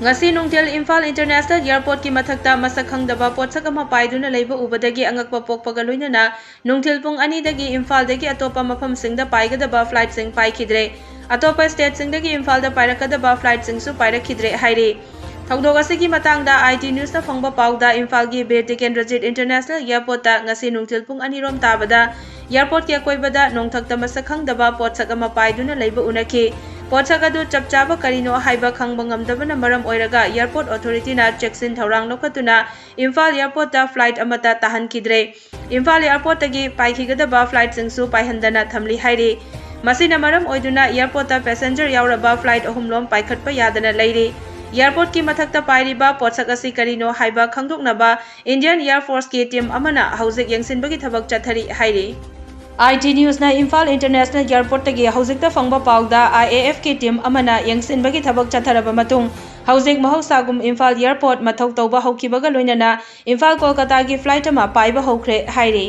ngasi nungtil Imphal International Airport ki mathakta Masak Khangdaba Potsak ama Paiduna Leibadagii angakpa pokpaga loinana nungtil pung 2 dagi Imphal dagi atopa mafam singda paigadaba flight sing paikidre atopa state sing dagi Imphal da pairakadaba flight sing su pairakidre hairi thongdok asigi matangda IT News na phangba pauda Imphal gi Bir Tikendrajit International Airport ta ngasi nungtil pung 2 rom tabada airport ki akoibada Nongthakta Masak Khangdaba Potsak ama Paiduna leiba unaki Potsak adu chapchaba karino haiba khangba ngamdabana maram oiraga airport authority na check-in thaurang lokatuna Imphal airport ta flight amata tahankidre Imphal airport tagi paikigadaba flight singsu paihandana thamli hairi masina maram oiduna airport ta passenger yauraba flight ahumlom paikhatpa yadana leiri airport ki mathakta pairiba Potsak asi karino haiba khangdoknaba Indian Air Force ki team amana haujik yengsinbagi thabak chathari hairi IT News na Imphal International Airport tagi haujikta phangba pauda IAF ki team amana yengsinbagi thabak chatharaba matung haujik mahausagum Imphal Airport mathau tauba haukibaga loinana Imphal Kolkata gi flight ama paiba hokre hairi